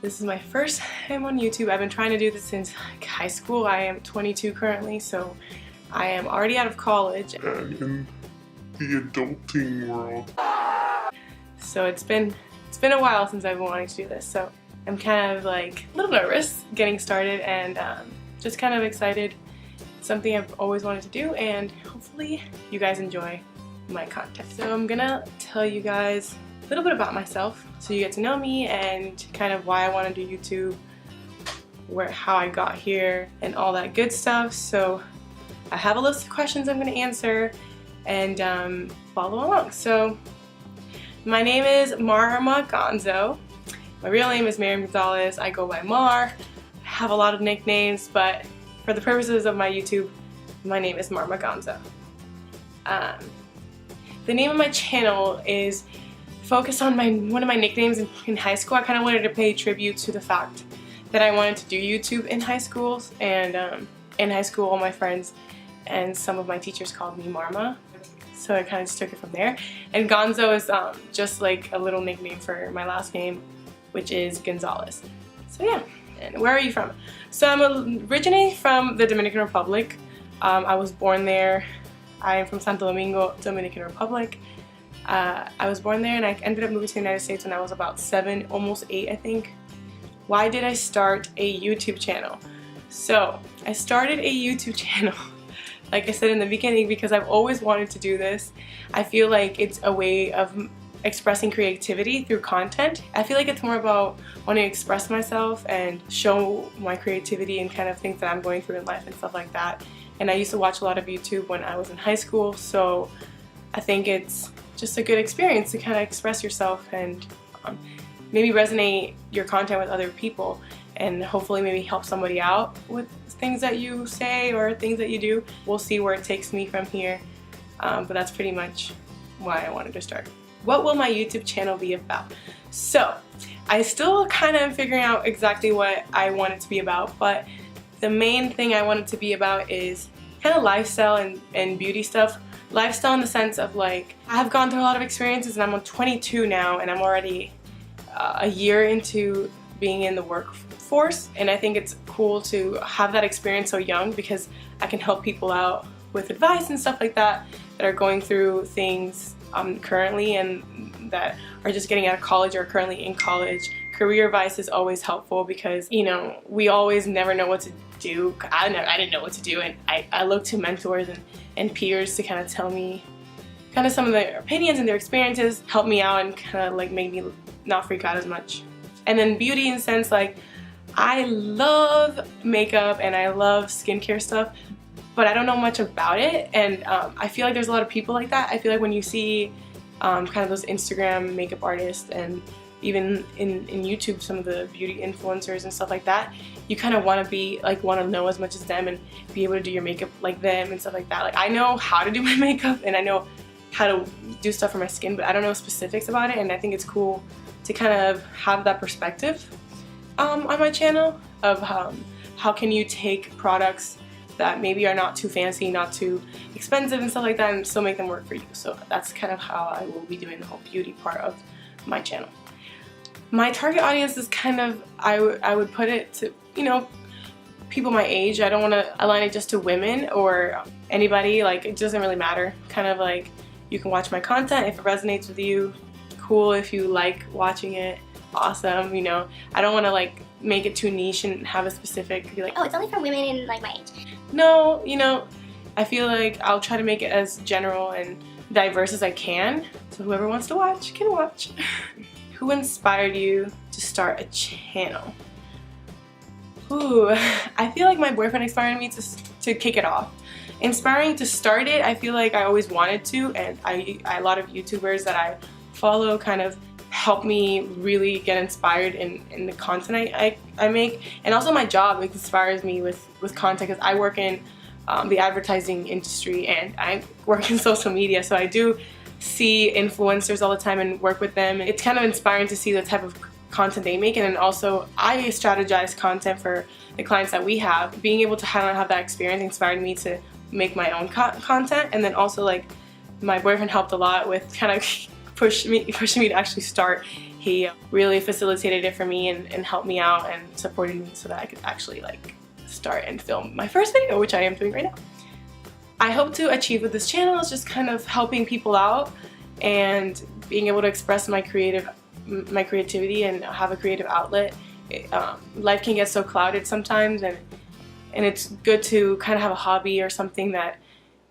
This is my first time on YouTube. I've been trying to do this since high school. I am 22 currently, so I am already out of college. And in the adulting world. So it's been a while since I've been wanting to do this, so I'm kind of like a little nervous getting started and just kind of excited. It's something I've always wanted to do, and hopefully you guys enjoy my content. So I'm gonna tell you guys a little bit about myself so you get to know me and kind of why I want to do YouTube, how I got here, and all that good stuff. So I have a list of questions I'm going to answer, and follow along. So my name is Marma Gonzo. My real name is Miriam Gonzalez. I go by Mar. I have a lot of nicknames, but for the purposes of my YouTube, my name is Marma Gonzo. The name of my channel is focused on one of my nicknames in high school. I kind of wanted to pay tribute to the fact that I wanted to do YouTube in high school, and in high school all my friends and some of my teachers called me Marma, so I kind of just took it from there. And Gonzo is just like a little nickname for my last name, which is Gonzalez. So yeah. And where are you from? So I'm originally from the Dominican Republic. I was born there. I am from Santo Domingo, Dominican Republic. I was born there, and I ended up moving to the United States when I was about 7, almost 8, I think. Why did I start a YouTube channel? So I started a YouTube channel, like I said in the beginning, because I've always wanted to do this. I feel like it's a way of expressing creativity through content. I feel like it's more about wanting to express myself and show my creativity and kind of things that I'm going through in life and stuff like that. And I used to watch a lot of YouTube when I was in high school, so I think it's just a good experience to kind of express yourself and maybe resonate your content with other people, and hopefully maybe help somebody out with things that you say or things that you do. We'll see where it takes me from here, but that's pretty much why I wanted to start. What will my YouTube channel be about? So I still kind of am figuring out exactly what I want it to be about, but the main thing I want it to be about is kind of lifestyle and beauty stuff. Lifestyle in the sense of, like, I've gone through a lot of experiences, and I'm 22 now, and I'm already a year into being in the workforce, and I think it's cool to have that experience so young, because I can help people out with advice and stuff like that that are going through things currently and that are just getting out of college or are currently in college. Career advice is always helpful because, you know, we always never know what to do. I didn't know what to do, and I look to mentors and peers to kind of tell me kind of some of their opinions and their experiences, help me out and kind of like make me not freak out as much. And then beauty in the sense, like, I love makeup and I love skincare stuff, but I don't know much about it, and I feel like there's a lot of people like that. I feel like when you see kind of those Instagram makeup artists, and even in YouTube, some of the beauty influencers and stuff like that, you kind of want to know as much as them and be able to do your makeup like them and stuff like that. Like, I know how to do my makeup and I know how to do stuff for my skin, but I don't know specifics about it, and I think it's cool to kind of have that perspective on my channel of how can you take products that maybe are not too fancy, not too expensive and stuff like that, and still make them work for you. So that's kind of how I will be doing the whole beauty part of my channel. My target audience is kind of, I would put it to, you know, people my age. I don't want to align it just to women or anybody, like, it doesn't really matter. Kind of like, you can watch my content if it resonates with you, cool. If you like watching it, awesome, you know. I don't want to like make it too niche and have a specific, be like, oh, it's only for women in like my age. No, you know, I feel like I'll try to make it as general and diverse as I can, so whoever wants to watch can watch. Who inspired you to start a channel? Ooh, I feel like my boyfriend inspired me to kick it off. Inspiring to start it, I feel like I always wanted to, and a lot of YouTubers that I follow kind of help me really get inspired in the content I make, and also my job inspires me with content, because I work in the advertising industry and I work in social media, so I do see influencers all the time and work with them. It's kind of inspiring to see the type of content they make, and then also I strategize content for the clients that we have. Being able to have that experience inspired me to make my own content, and then also like my boyfriend helped a lot with kind of pushing me to actually start. He really facilitated it for me and helped me out and supported me so that I could actually like start and film my first video, which I am doing right now. I hope to achieve with this channel is just kind of helping people out and being able to express my creativity and have a creative outlet. Life can get so clouded sometimes, and it's good to kind of have a hobby or something that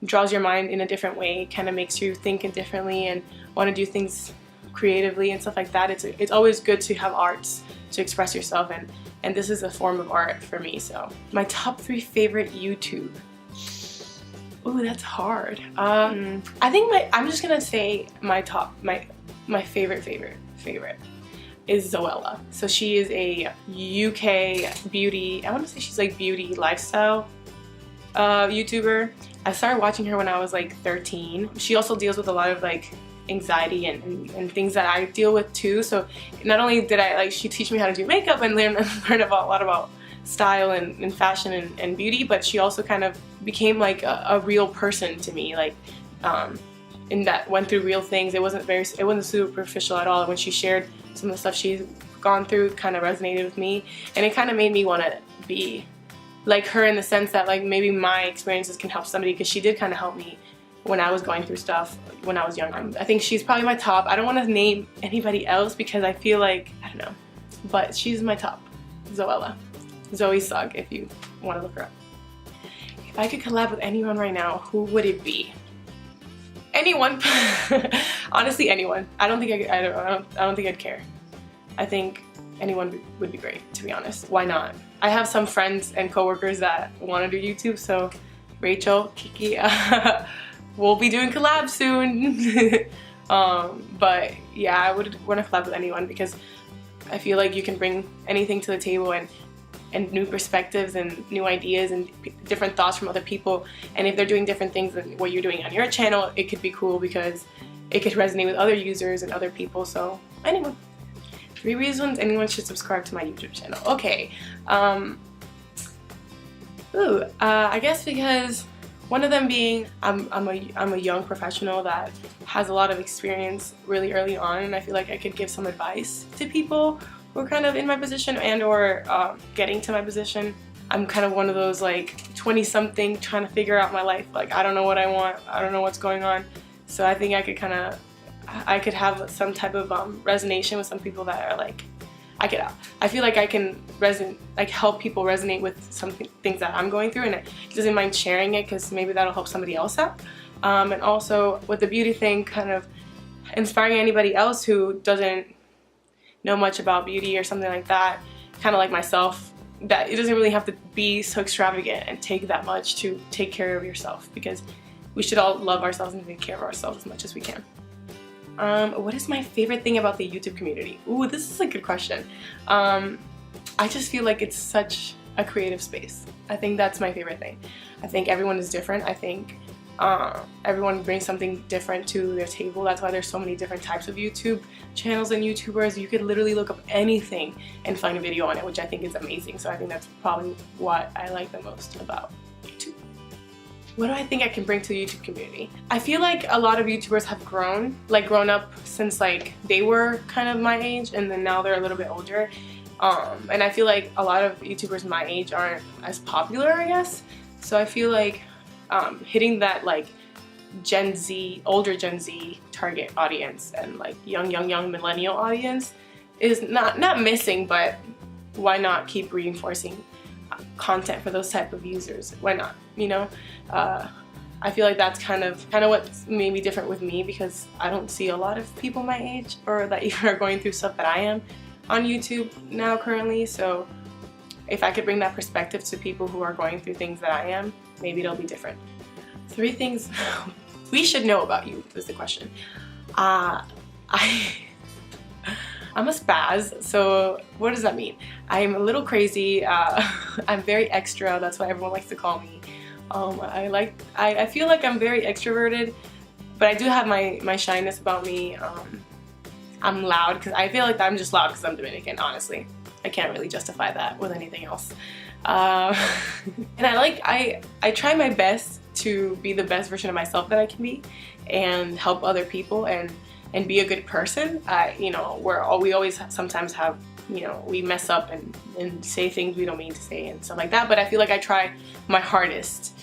draws your mind in a different way, kind of makes you think differently and want to do things creatively and stuff like that. It's always good to have arts to express yourself, and this is a form of art for me. So my top 3 favorite YouTube. Ooh, that's hard. I think I'm just gonna say my favorite is Zoella. So she is a UK beauty, I want to say she's like beauty lifestyle YouTuber. I started watching her when I was like 13. She also deals with a lot of like anxiety and things that I deal with too. So not only did she teach me how to do makeup and learn a lot about style and fashion and beauty, but she also kind of became like a real person to me, like in that went through real things. It wasn't superficial at all. When she shared some of the stuff she's gone through, it kind of resonated with me, and it kind of made me want to be like her in the sense that like maybe my experiences can help somebody, because she did kind of help me when I was going through stuff when I was young. I think she's probably my top. I don't want to name anybody else because I feel like, I don't know, but she's my top. Zoella. Zoe Sugg, if you want to look her up. If I could collab with anyone right now, who would it be? Anyone. Honestly, anyone. I don't think I'd care. I think anyone would be great, to be honest. Why not? I have some friends and coworkers that want to do YouTube, so Rachel, Kiki, we'll be doing collabs soon. But yeah, I would want to collab with anyone because I feel like you can bring anything to the table and new perspectives and new ideas and different thoughts from other people. And if they're doing different things than what you're doing on your channel, it could be cool because it could resonate with other users and other people. So anyone. 3 reasons anyone should subscribe to my YouTube channel. Okay. I guess because one of them being I'm a young professional that has a lot of experience really early on, and I feel like I could give some advice to people who are kind of in my position and or getting to my position. I'm kind of one of those like 20-something trying to figure out my life. Like I don't know what I want. I don't know what's going on. So I think I could have some type of resonation with some people that are like, I feel like I can help people resonate with things that I'm going through, and it doesn't mind sharing it because maybe that'll help somebody else out. And also with the beauty thing, kind of inspiring anybody else who doesn't know much about beauty or something like that, kind of like myself, that it doesn't really have to be so extravagant and take that much to take care of yourself, because we should all love ourselves and take care of ourselves as much as we can. What is my favorite thing about the YouTube community? Ooh, this is a good question. I just feel like it's such a creative space. I think that's my favorite thing. I think everyone is different. I think everyone brings something different to their table. That's why there's so many different types of YouTube channels and YouTubers. You could literally look up anything and find a video on it, which I think is amazing. So I think that's probably what I like the most about YouTube. What do I think I can bring to the YouTube community? I feel like a lot of YouTubers have grown up since like they were kind of my age, and then now they're a little bit older. And I feel like a lot of YouTubers my age aren't as popular, I guess. So I feel like hitting that like older Gen Z target audience and like young millennial audience is not missing, but why not keep reinforcing content for those type of users? Why not, you know? I feel like that's kind of what's maybe different with me, because I don't see a lot of people my age or that are going through stuff that I am on YouTube now currently. So if I could bring that perspective to people who are going through things that I am, maybe it'll be different. 3 things we should know about you is the question. I'm a spaz, so what does that mean? I'm a little crazy. I'm very extra. That's what everyone likes to call me. I feel like I'm very extroverted, but I do have my shyness about me. I'm loud, because I feel like I'm just loud because I'm Dominican, honestly. I can't really justify that with anything else. And I try my best to be the best version of myself that I can be and help other people and be a good person. You know, we always sometimes have, you know, we mess up and say things we don't mean to say and stuff like that, but I feel like I try my hardest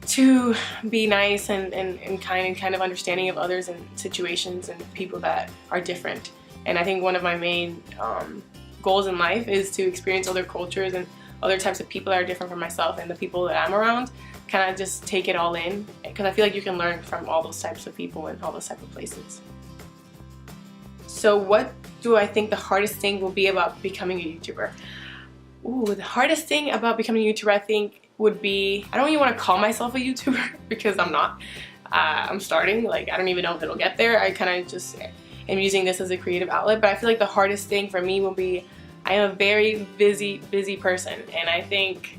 to be nice and kind and kind of understanding of others and situations and people that are different. And I think one of my main goals in life is to experience other cultures and other types of people that are different from myself, and the people that I'm around, kind of just take it all in, because I feel like you can learn from all those types of people and all those types of places. So what do I think the hardest thing will be about becoming a YouTuber? Ooh, the hardest thing about becoming a YouTuber, I think, would be, I don't even want to call myself a YouTuber because I'm not. I'm starting, like, I don't even know if it'll get there. I kind of just am using this as a creative outlet, but I feel like the hardest thing for me will be, I am a very busy person, and I think,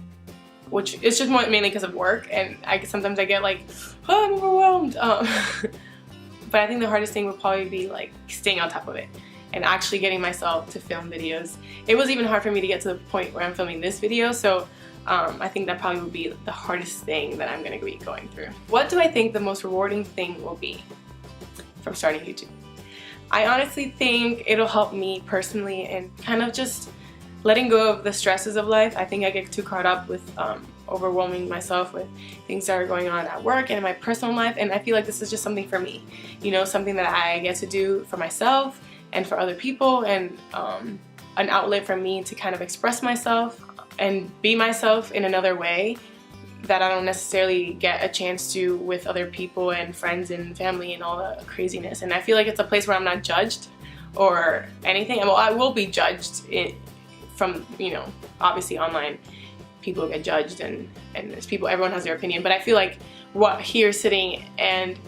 which it's just mainly because of work, and sometimes I get like, oh, I'm overwhelmed. But I think the hardest thing would probably be like staying on top of it and actually getting myself to film videos. It was even hard for me to get to the point where I'm filming this video, so I think that probably would be the hardest thing that I'm going to be going through. What do I think the most rewarding thing will be from starting YouTube? I honestly think it'll help me personally and kind of just letting go of the stresses of life. I think I get too caught up with overwhelming myself with things that are going on at work and in my personal life, and I feel like this is just something for me, you know, something that I get to do for myself and for other people, and an outlet for me to kind of express myself and be myself in another way that I don't necessarily get a chance to with other people and friends and family and all the craziness. And I feel like it's a place where I'm not judged or anything. Well, I will be judged from, you know, obviously online people get judged, and there's people, everyone has their opinion, but I feel like here sitting and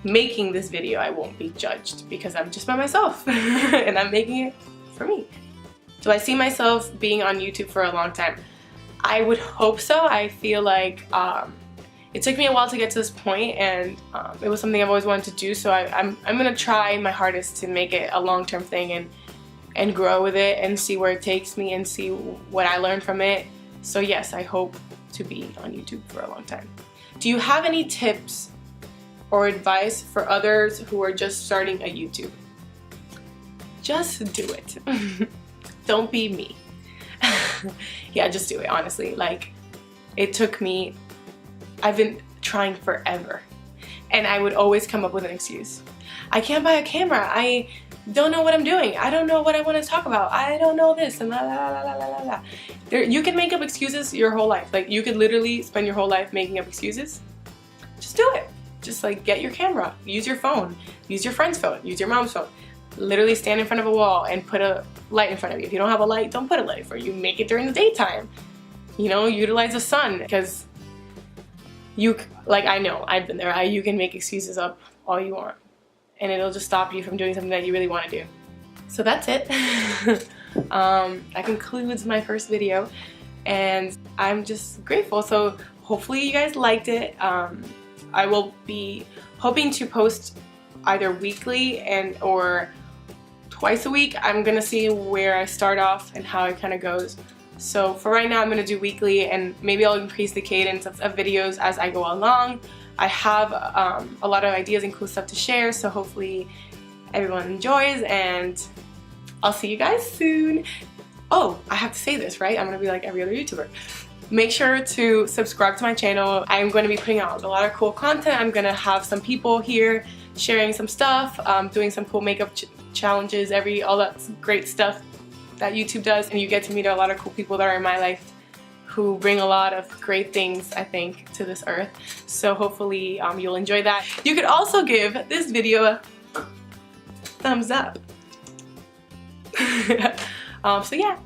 making this video, I won't be judged because I'm just by myself and I'm making it for me. Do I see myself being on YouTube for a long time? I would hope so. I feel like it took me a while to get to this point, and it was something I've always wanted to do, so I'm gonna try my hardest to make it a long-term thing and grow with it and see where it takes me and see what I learn from it. So yes, I hope to be on YouTube for a long time. Do you have any tips or advice for others who are just starting a YouTube? Just do it. Don't be me. Yeah, just do it, honestly. Like, it took me, I've been trying forever, and I would always come up with an excuse. I can't buy a camera. I don't know what I'm doing. I don't know what I want to talk about. I don't know this, and la la la la la la. You can make up excuses your whole life. Like, you could literally spend your whole life making up excuses. Just do it. Just like get your camera, use your phone, use your friend's phone, use your mom's phone. Literally stand in front of a wall and put a light in front of you. If you don't have a light, don't put a light for you. Make it during the daytime. You know, utilize the sun, because I know, I've been there. You can make excuses up all you want, and it'll just stop you from doing something that you really want to do. So that's it. That concludes my first video, and I'm just grateful. So hopefully you guys liked it. I will be hoping to post either weekly or twice a week. I'm gonna see where I start off and how it kind of goes. So for right now, I'm gonna do weekly, and maybe I'll increase the cadence of videos as I go along. I have a lot of ideas and cool stuff to share, so hopefully everyone enjoys, and I'll see you guys soon. Oh, I have to say this, right? I'm gonna be like every other YouTuber. Make sure to subscribe to my channel. I'm going to be putting out a lot of cool content. I'm gonna have some people here sharing some stuff, doing some cool makeup challenges, all that great stuff that YouTube does, and you get to meet a lot of cool people that are in my life who bring a lot of great things, I think, to this earth. So hopefully you'll enjoy that. You could also give this video a thumbs up. So yeah.